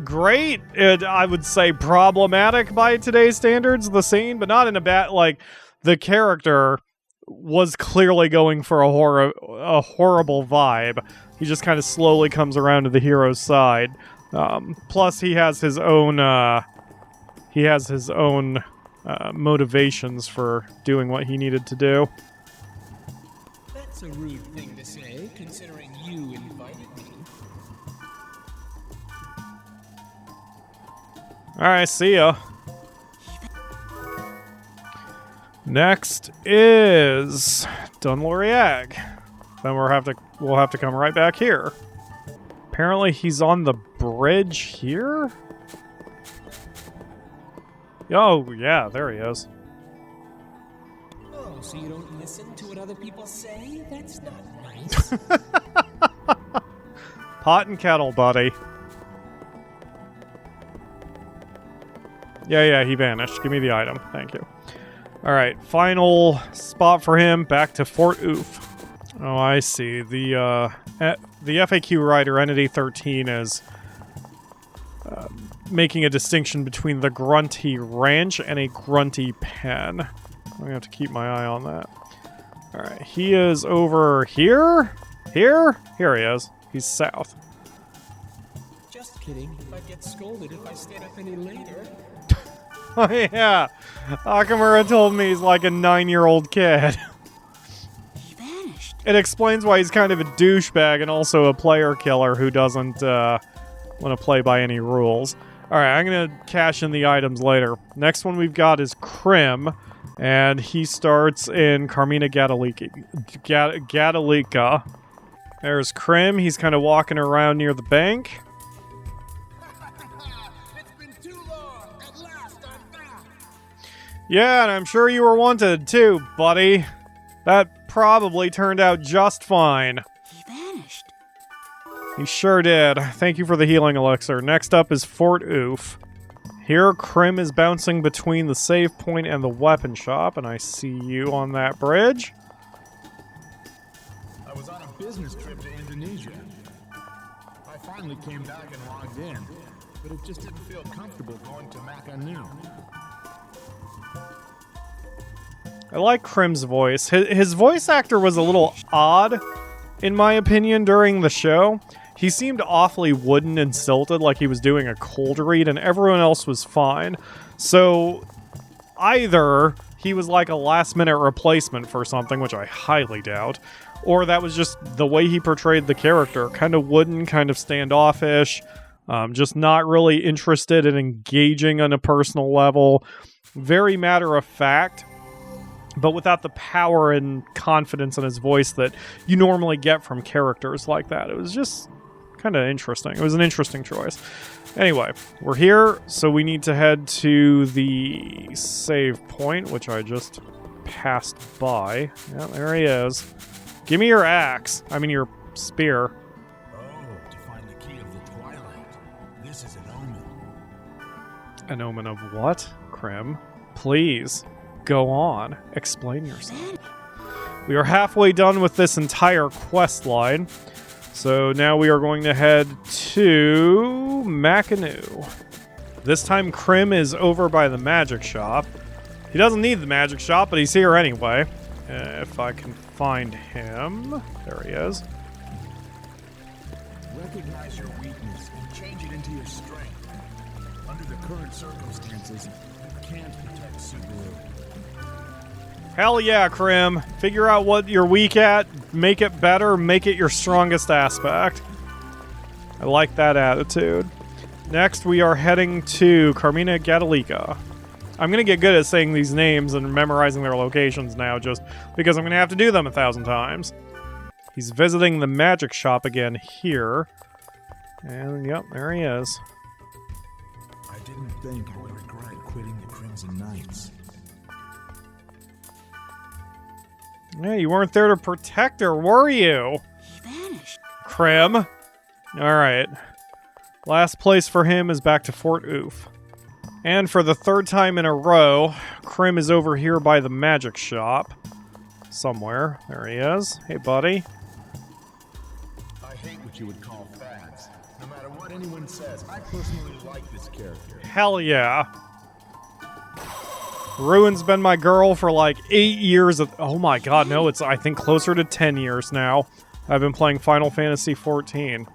great. I would say problematic by today's standards, the scene, but not in a bad... Like, the character was clearly going for a horrible vibe. He just kind of slowly comes around to the hero's side. Plus, he has his own motivations for doing what he needed to do. That's a rude thing to say, considering you invited me. Alright, see ya. Next is Dunloriag. Then we'll have to come right back here. Apparently he's on the bridge here? Oh, yeah, there he is. Oh, so you don't listen to what other people say? That's not nice. Pot and kettle, buddy. Yeah, he vanished. Give me the item. Thank you. Alright, final spot for him. Back to Fort Oof. Oh, I see. The FAQ writer, Entity 13, is making a distinction between the Grunty Ranch and a Grunty Pen. I'm gonna have to keep my eye on that. Alright, he is over here? Here? Here he is. He's south. Just kidding. I'd get scolded if I stayed up any later. Oh yeah, Akamura told me he's like a 9-year-old kid. He vanished. It explains why he's kind of a douchebag and also a player killer who doesn't want to play by any rules. Alright, I'm going to cash in the items later. Next one we've got is Crim, and he starts in Carmina Gadalika. There's Crim. He's kind of walking around near the bank. It's been too long. At last, I'm back. Yeah, and I'm sure you were wanted too, buddy. That probably turned out just fine. He vanished. He sure did. Thank you for the healing elixir. Next up is Fort Oof. Here, Crim is bouncing between the save point and the weapon shop, and I see you on that bridge. I was on a business trip to Indonesia. I finally came back and logged in, but it just didn't feel comfortable going to Makanu. I like Crim's voice. His voice actor was a little odd, in my opinion, during the show. He seemed awfully wooden and stilted, like he was doing a cold read, and everyone else was fine. So, either he was like a last-minute replacement for something, which I highly doubt, or that was just the way he portrayed the character. Kind of wooden, kind of standoffish, just not really interested in engaging on a personal level. Very matter-of-fact, but without the power and confidence in his voice that you normally get from characters like that. It was just kind of interesting. It was an interesting choice. Anyway, we're here, so we need to head to the save point, which I just passed by. Yeah, there he is. Give me your axe. I mean, your spear. Oh, to find the key of the Twilight. This is an omen. An omen of what, Crim? Please, go on. Explain yourself. We are halfway done with this entire quest line. So now we are going to head to Makanu. This time Crim is over by the magic shop. He doesn't need the magic shop, but he's here anyway. If I can find him. There he is. Recognize your weakness and change it into your strength. Under the current circumstances, you can't protect Subaru. Hell yeah, Crim. Figure out what you're weak at, make it better, make it your strongest aspect. I like that attitude. Next, we are heading to Carmina Gadalika. I'm going to get good at saying these names and memorizing their locations now, just because I'm going to have to do them 1,000 times. He's visiting the magic shop again here. And, yep, there he is. I didn't think I would regret quitting the Crimson Knights. Yeah, you weren't there to protect her, were you? He vanished. Crim. Alright. Last place for him is back to Fort Oof. And for the third time in a row, Crim is over here by the magic shop. Somewhere. There he is. Hey, buddy. I hate what you would call fads. No matter what anyone says, I personally like this character. Hell yeah. Ruin's been my girl for like 8 years. Oh my god, no, it's I think closer to 10 years now. I've been playing Final Fantasy XIV.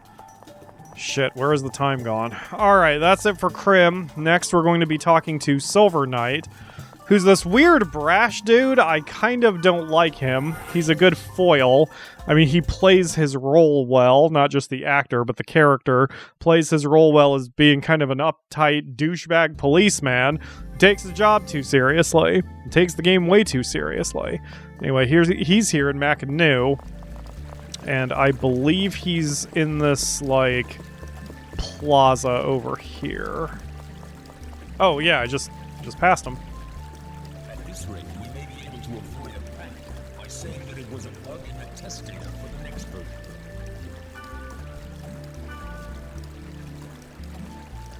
Shit, where is the time gone? Alright, that's it for Crim. Next, we're going to be talking to Silver Knight, who's this weird brash dude. I kind of don't like him. He's a good foil. I mean, he plays his role well, not just the actor, but the character plays his role well as being kind of an uptight douchebag policeman who takes his job too seriously, takes the game way too seriously. Anyway, he's here in Makanu, and I believe he's in this, like, plaza over here. Oh, yeah, I just passed him. At this rate, we may be able to avoid a panic by saying that it was a bug in the test data for the next version.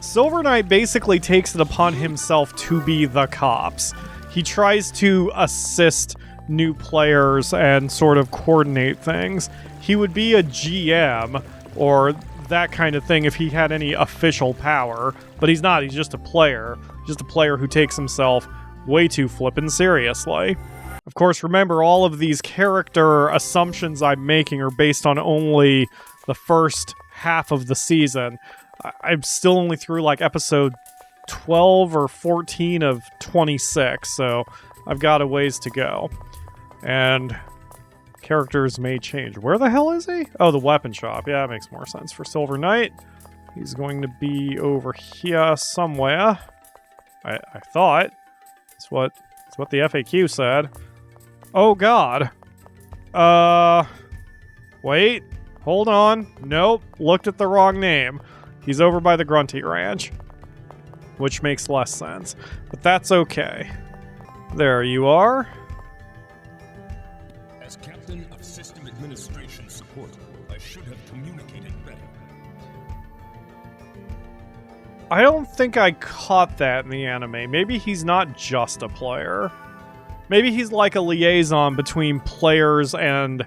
Silver Knight basically takes it upon himself to be the cops. He tries to assist new players and sort of coordinate things. He would be a GM or that kind of thing if he had any official power, but he's not. He's just a player. Just a player who takes himself way too flippin' seriously. Of course, remember, all of these character assumptions I'm making are based on only the first half of the season. I'm still only through, like, episode 12 or 14 of 26, so I've got a ways to go. And characters may change. Where the hell is he? Oh, the weapon shop. Yeah, that makes more sense for Silver Knight. He's going to be over here somewhere. I thought. It's what the FAQ said. Oh, God. Wait. Hold on. Nope. Looked at the wrong name. He's over by the Grunty Ranch. Which makes less sense. But that's okay. There you are. As Captain of System Administration Support, I should have communicated better. I don't think I caught that in the anime. Maybe he's not just a player. Maybe he's like a liaison between players and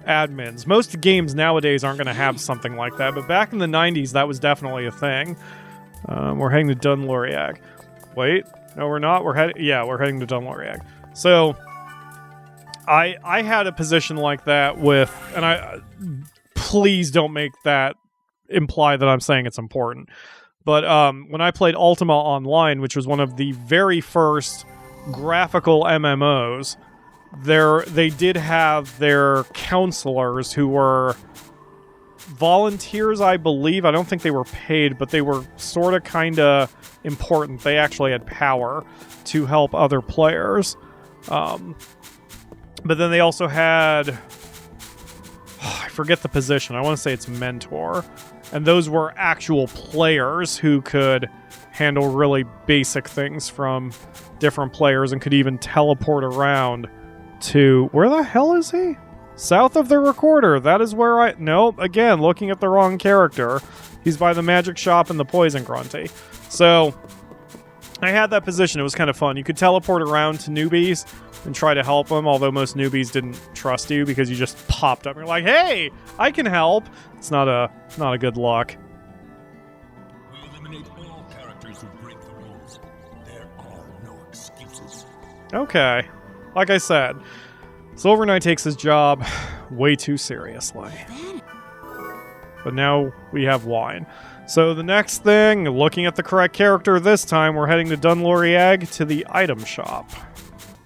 admins. Most games nowadays aren't going to have something like that, but back in the 90s, that was definitely a thing. We're heading to Dunloriag. Wait, no, we're not. We're heading to Dunloriag. So, I had a position like that with, and please don't make that imply that I'm saying it's important. But when I played Ultima Online, which was one of the very first graphical MMOs, they did have their counselors who were volunteers, I believe. I don't think they were paid, but they were sort of kind of important. They actually had power to help other players. But then they also had, I forget the position. I want to say it's mentor. And those were actual players who could handle really basic things from different players and could even teleport around to... Where the hell is he? South of the recorder. That is where Nope, again, looking at the wrong character. He's by the magic shop and the poison grunty. So, I had that position. It was kind of fun. You could teleport around to newbies and try to help them, although most newbies didn't trust you because you just popped up and you're like, hey, I can help. It's not a good luck. We eliminate all characters who break the rules. There are no excuses. Okay. Like I said, Silver Knight takes his job way too seriously. But now we have wine. So the next thing, looking at the correct character this time, we're heading to Dunloriag to the item shop.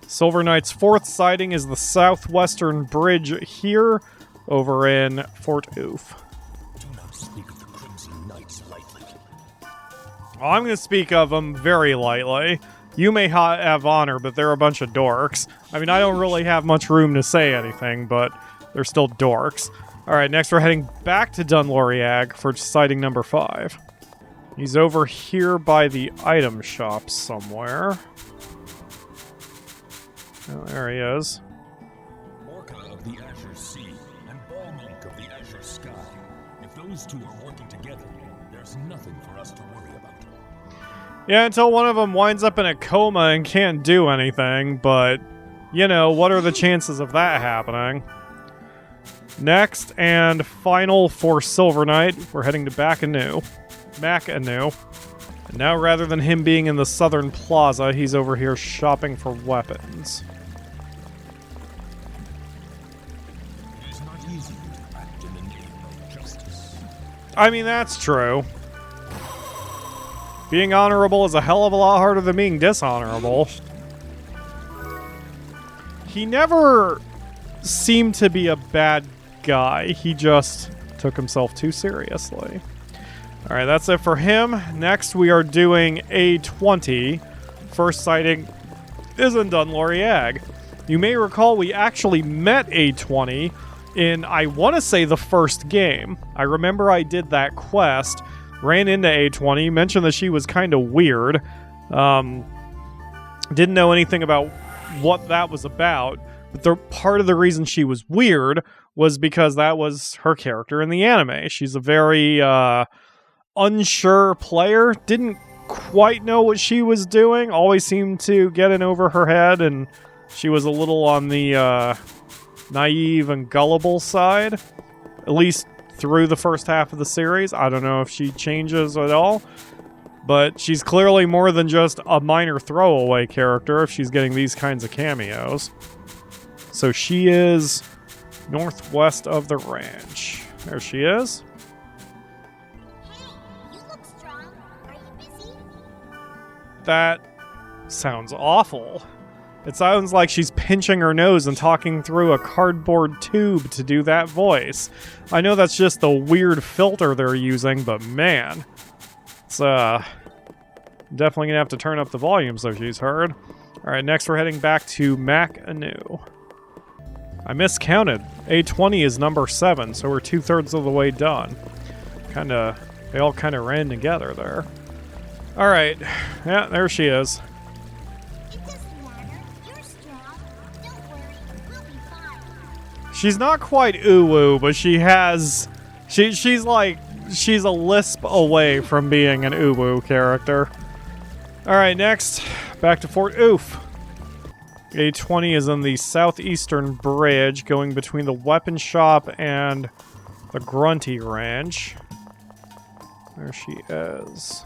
Silver Knight's fourth sighting is the southwestern bridge here, over in Fort Oof. Do not speak of the Crimson Knights lightly. I'm going to speak of them very lightly. You may have honor, but they're a bunch of dorks. I mean, I don't really have much room to say anything, but they're still dorks. Alright, next we're heading back to Dunloriag for sighting number 5. He's over here by the item shop somewhere. Oh, there he is. Orca of the Azure Sea and Ballmonk of the Azure Sky. If those two are working together, there's nothing for us to worry about. Yeah, until one of them winds up in a coma and can't do anything, but, you know, what are the chances of that happening? Next and final for Silver Knight, we're heading to Makanu. And now, rather than him being in the Southern Plaza, he's over here shopping for weapons. It is not easy to act in the name of justice. I mean, that's true. Being honorable is a hell of a lot harder than being dishonorable. He never seemed to be a bad guy. He just took himself too seriously. Alright, that's it for him. Next, we are doing A20. First sighting is in Dunloriag. You may recall we actually met A20 in, I want to say, the first game. I remember I did that quest, ran into A20, mentioned that she was kind of weird. Didn't know anything about what that was about, but part of the reason she was weird was because that was her character in the anime. She's a very unsure player, didn't quite know what she was doing, always seemed to get in over her head, and she was a little on the naive and gullible side, at least through the first half of the series. I don't know if she changes at all. But she's clearly more than just a minor throwaway character if she's getting these kinds of cameos. So she is northwest of the ranch. There she is. Hey, you look strong. Are you busy? That sounds awful. It sounds like she's pinching her nose and talking through a cardboard tube to do that voice. I know that's just the weird filter they're using, but man. It's, definitely gonna have to turn up the volume so she's heard. Alright, next we're heading back to Mac anew. I miscounted. A20 is number 7, so we're 2/3 of the way done. They all kinda ran together there. Alright, yeah, there she is. It doesn't matter. You're strong. Don't worry. We'll be fine. She's not quite uwu, but she has... She's a lisp away from being an uwu character. Alright, next, back to Fort Oof. A20 is in the southeastern bridge, going between the weapon shop and the Grunty Ranch. There she is.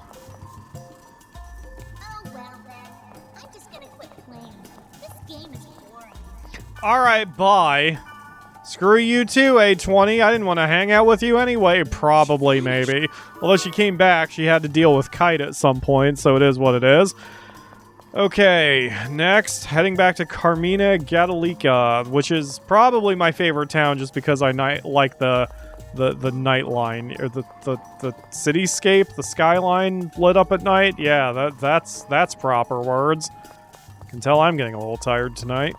Oh, well then. I'm just gonna quit playing. This game is boring. Alright, bye. Screw you too, A20. I didn't want to hang out with you anyway. Probably, maybe. Although she came back, she had to deal with Kite at some point, so it is what it is. Okay, next, heading back to Carmina Gadalika, which is probably my favorite town just because I like the night line, or the cityscape, the skyline lit up at night. Yeah, that's proper words. Can tell I'm getting a little tired tonight.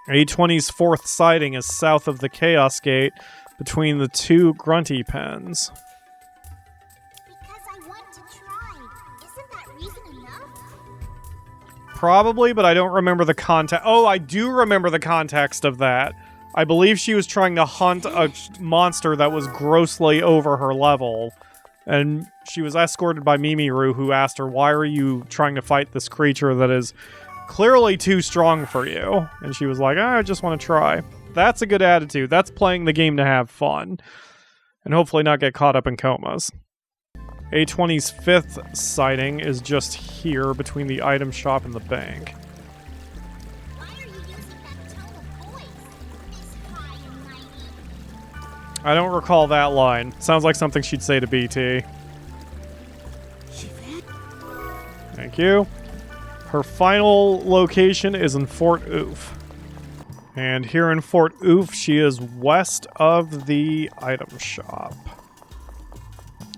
A20's fourth sighting is south of the Chaos Gate, between the two Grunty pens. Because I want to try. Isn't that reason enough? Probably, but I don't remember the context. Oh, I do remember the context of that. I believe she was trying to hunt a monster that was grossly over her level. And she was escorted by Mimiru, who asked her, why are you trying to fight this creature that is clearly too strong for you? And she was like, I just want to try. That's a good attitude. That's playing the game to have fun. And hopefully not get caught up in comas. A20's fifth sighting is just here between the item shop and the bank. Why are you using that tone of voice? Miss High and Mighty. I don't recall that line. Sounds like something she'd say to BT. Thank you. Her final location is in Fort Oof. And here in Fort Oof, she is west of the item shop.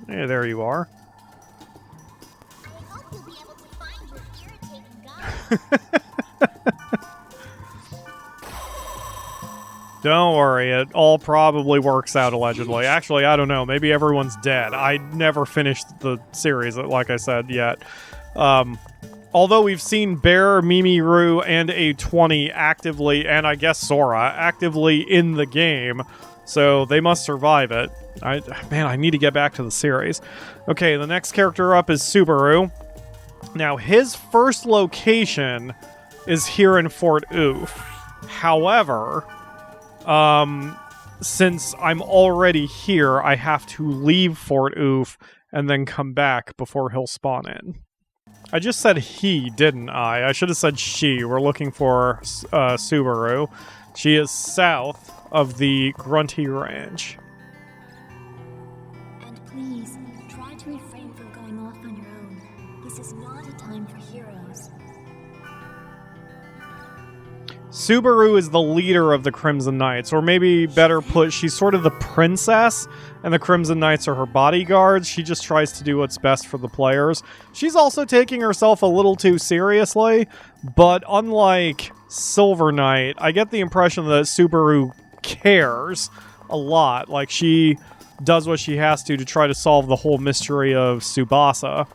Hey, there you are. I hope you'll be able to find your irritating god. Don't worry, it all probably works out allegedly. Actually, I don't know. Maybe everyone's dead. I never finished the series, like I said, yet. Although we've seen Bear, Mimiru, and A20 actively, and I guess Sora, actively in the game, so they must survive it. Man, I need to get back to the series. Okay, the next character up is Subaru. Now, his first location is here in Fort Oof. However, since I'm already here, I have to leave Fort Oof and then come back before he'll spawn in. I just said he, didn't I? I should have said she. We're looking for Subaru. She is south of the Grunty Ranch. And please, try to refrain from going off on your own. This is not a time for heroes. Subaru is the leader of the Crimson Knights, or maybe better put, she's sort of the princess, and the Crimson Knights are her bodyguards. She just tries to do what's best for the players. She's also taking herself a little too seriously, but unlike Silver Knight, I get the impression that Subaru cares a lot. Like, she does what she has to try to solve the whole mystery of Tsukasa,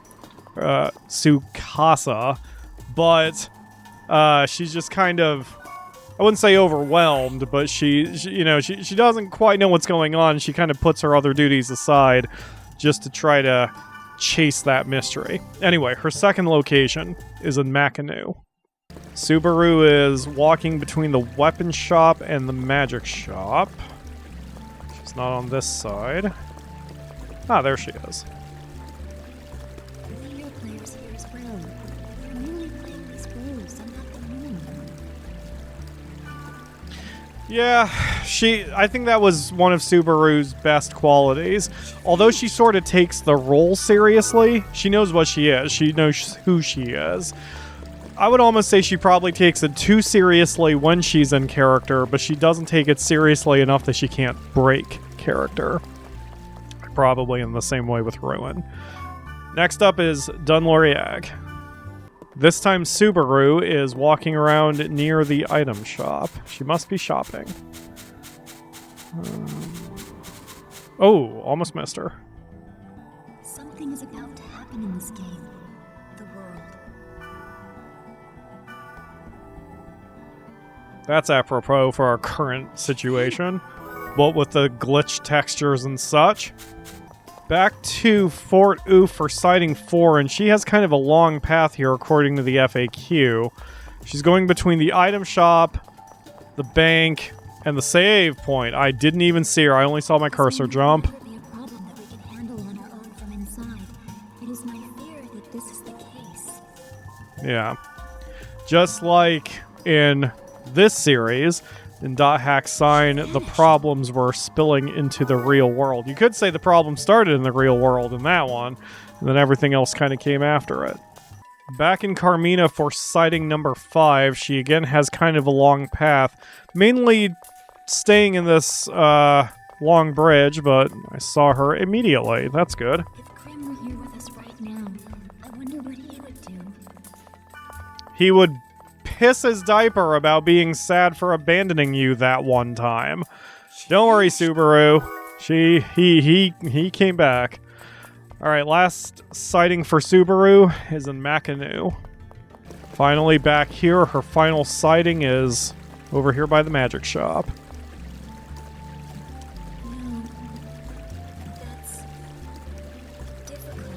but she's just kind of, I wouldn't say overwhelmed, but she doesn't quite know what's going on. She kind of puts her other duties aside just to try to chase that mystery. Anyway, her second location is in Makanu. Subaru is walking between the weapon shop and the magic shop. She's not on this side. Ah, there she is. Will you Yeah, I think that was one of Subaru's best qualities. Although she sort of takes the role seriously, she knows what she is. She knows who she is. I would almost say she probably takes it too seriously when she's in character, but she doesn't take it seriously enough that she can't break character. Probably in the same way with Ruin. Next up is Dunloriag. This time Subaru is walking around near the item shop. She must be shopping. Oh, almost missed her. Something is about to happen in this game. The world. That's apropos for our current situation. What with the glitch textures and such. Back to Fort Oof for Sighting 4, and she has kind of a long path here according to the FAQ. She's going between the item shop, the bank, and the save point. I didn't even see her. I only saw my cursor jump. Could be a problem that we can handle on our own from inside. It is my fear that this is the case. Yeah. Just like in this series, in .hack Sign, the problems were spilling into the real world. You could say the problem started in the real world in that one, and then everything else kind of came after it. Back in Carmina for sighting number 5, she again has kind of a long path, mainly staying in this long bridge, but I saw her immediately. That's good. If Crim were here with us right now, I wonder what he would do. He would piss his diaper about being sad for abandoning you that one time. Don't worry, Subaru. He came back. Alright, last sighting for Subaru is in Makanu. Finally back here, her final sighting is over here by the magic shop. No. That's difficult.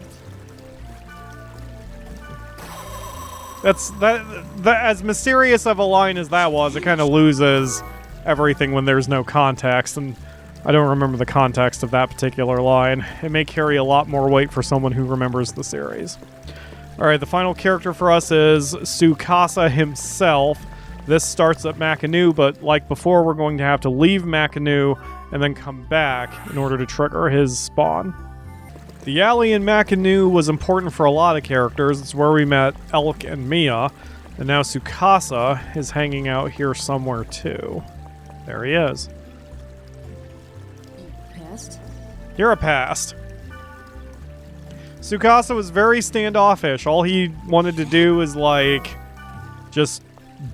That as mysterious of a line as that was, it kind of loses everything when there's no context, and I don't remember the context of that particular line. It may carry a lot more weight for someone who remembers the series. Alright, the final character for us is Tsukasa himself. This starts at Makanu, but like before, we're going to have to leave Makanu and then come back in order to trigger his spawn. The alley in Makanu was important for a lot of characters. It's where we met Elk and Mia, and now Tsukasa is hanging out here somewhere too. There he is. Past? You're a past. Tsukasa was very standoffish. All he wanted to do was, like, just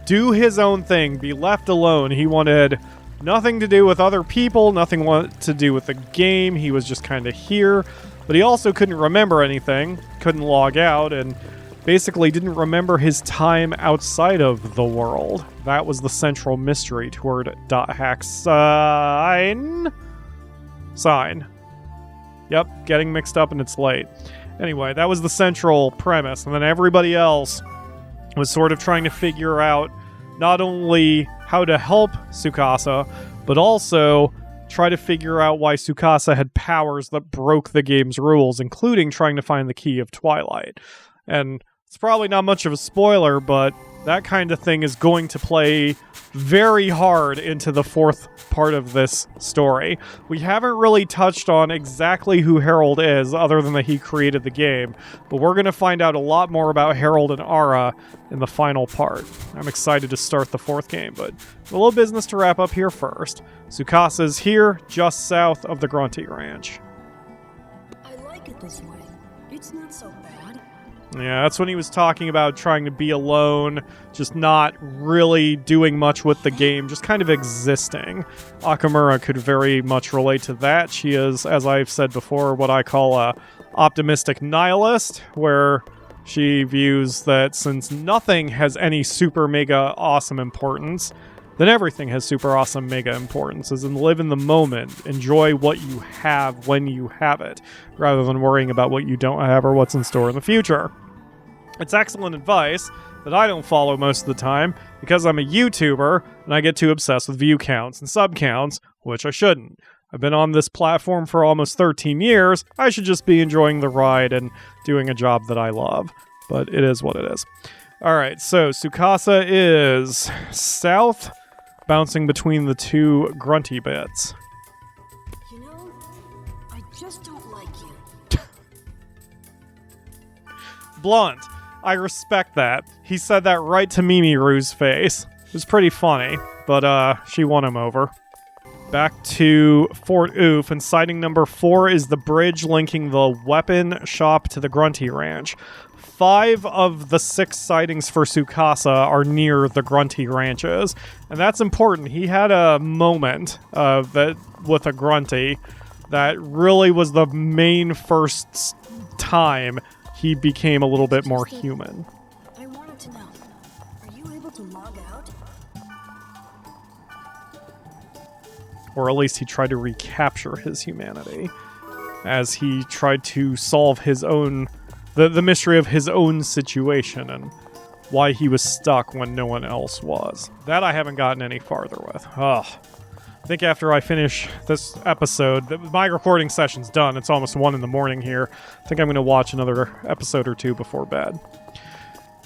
do his own thing, be left alone. He wanted nothing to do with other people, nothing to do with the game. He was just kind of here. But he also couldn't remember anything, couldn't log out, and basically didn't remember his time outside of the world. That was the central mystery toward .hack Sign. Yep, getting mixed up and it's late. Anyway, that was the central premise, and then everybody else was sort of trying to figure out not only how to help Tsukasa, but also try to figure out why Tsukasa had powers that broke the game's rules, including trying to find the key of Twilight. And it's probably not much of a spoiler, but that kind of thing is going to play very hard into the fourth part of this story. We haven't really touched on exactly who Harold is, other than that he created the game, but we're going to find out a lot more about Harold and Ara in the final part. I'm excited to start the fourth game, but a little business to wrap up here first. Tsukasa's here, just south of the Grunty Ranch. I like it this way. It's not so bad. Yeah, that's when he was talking about trying to be alone, just not really doing much with the game, just kind of existing. Akamura could very much relate to that. She is, as I've said before, what I call a optimistic nihilist, where she views that since nothing has any super mega awesome importance, then everything has super awesome mega importance, as in live in the moment, enjoy what you have when you have it, rather than worrying about what you don't have or what's in store in the future. It's excellent advice that I don't follow most of the time, because I'm a YouTuber, and I get too obsessed with view counts and sub counts, which I shouldn't. I've been on this platform for almost 13 years, I should just be enjoying the ride and doing a job that I love. But it is what it is. Alright, so Tsukasa is south bouncing between the two grunty bits. You know, I just don't like you. Blunt. I respect that. He said that right to Mimiru's face. It was pretty funny, but she won him over. Back to Fort Oof, and sighting number 4 is the bridge linking the weapon shop to the Grunty Ranch. 5 of the 6 sightings for Tsukasa are near the Grunty Ranches, and that's important. He had a moment that with a Grunty that really was the main first time he became a little bit more human. I wanted to know, are you able to log out? Or at least he tried to recapture his humanity as he tried to solve his own, the mystery of his own situation and why he was stuck when no one else was. That I haven't gotten any farther with. Ugh. I think after I finish this episode, my recording session's done. It's almost 1 in the morning here. I think I'm going to watch another episode or 2 before bed.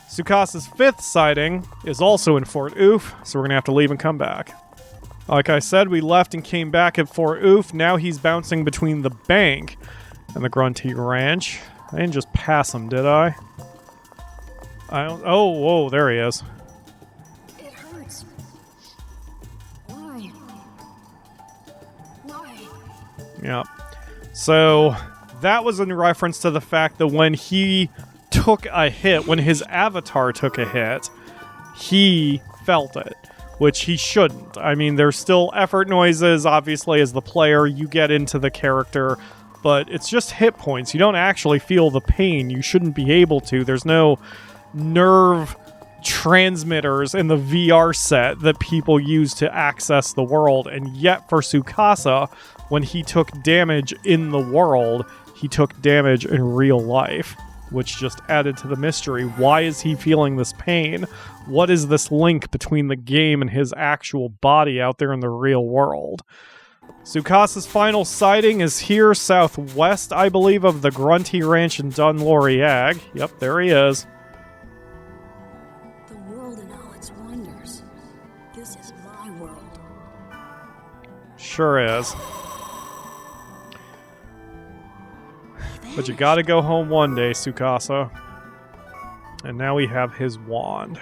Tsukasa's 5th sighting is also in Fort Oof, so we're going to have to leave and come back. Like I said, we left and came back at Fort Oof. Now he's bouncing between the bank and the Grunty Ranch. I didn't just pass him, did I? I don't... Oh, whoa, there he is. It hurts. Why? Why? Yeah. So that was in reference to the fact that when he took a hit, when his avatar took a hit, he felt it, which he shouldn't. I mean, there's still effort noises, obviously, as the player, you get into the character, but it's just hit points. You don't actually feel the pain. You shouldn't be able to. There's no nerve transmitters in the VR set that people use to access the world, and yet for Tsukasa, when he took damage in the world, he took damage in real life, which just added to the mystery. Why is he feeling this pain? What is this link between the game and his actual body out there in the real world? Tsukasa's final sighting is here southwest, I believe, of the Grunty Ranch in Dunloriag. Yep, there he is. The world and all its wonders. This is my world. Sure is. But you gotta go home one day, Tsukasa. And now we have his wand.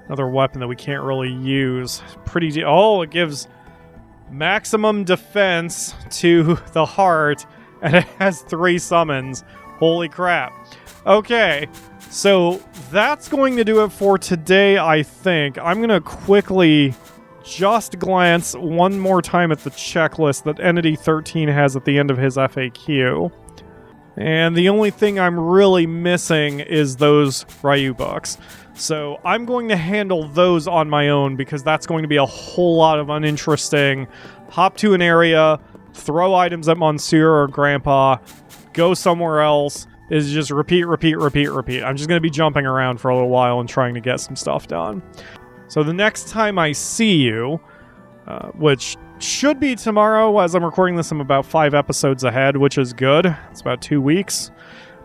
Another weapon that we can't really use. Oh, it gives maximum defense to the heart, and it has 3 summons. Holy crap. Okay, so that's going to do it for today, I think. I'm gonna quickly just glance one more time at the checklist that Entity 13 has at the end of his FAQ. And the only thing I'm really missing is those Ryu books. So I'm going to handle those on my own because that's going to be a whole lot of uninteresting. Hop to an area, throw items at Monsieur or Grandpa, go somewhere else. Is just repeat, repeat, repeat, repeat. I'm just going to be jumping around for a little while and trying to get some stuff done. So the next time I see you, which should be tomorrow, as I'm recording this, I'm about 5 episodes ahead, which is good. It's about 2 weeks.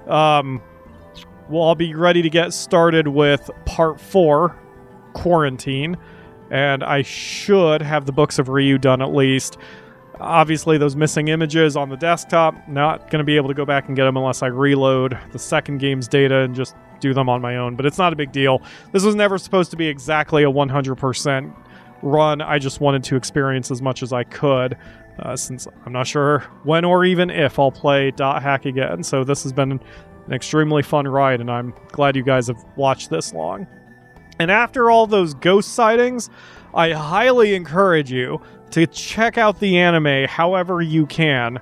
Well, I'll be ready to get started with part 4, Quarantine, and I should have the books of Ryu done at least. Obviously, those missing images on the desktop, not going to be able to go back and get them unless I reload the second game's data and just do them on my own, but it's not a big deal. This was never supposed to be exactly a 100% run. I just wanted to experience as much as I could, since I'm not sure when or even if I'll play .hack again. So this has been an extremely fun ride, and I'm glad you guys have watched this long. And after all those ghost sightings, I highly encourage you to check out the anime however you can.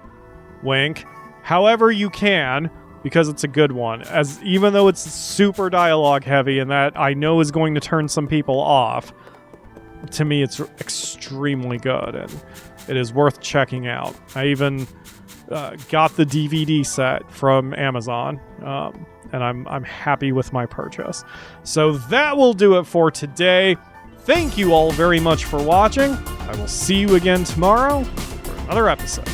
Wink. However you can, because it's a good one. As even though it's super dialogue heavy and that I know is going to turn some people off, to me it's extremely good and it is worth checking out. I even got the DVD set from Amazon, and I'm happy with my purchase. So that will do it for today. Thank you all very much for watching. I will see you again tomorrow for another episode.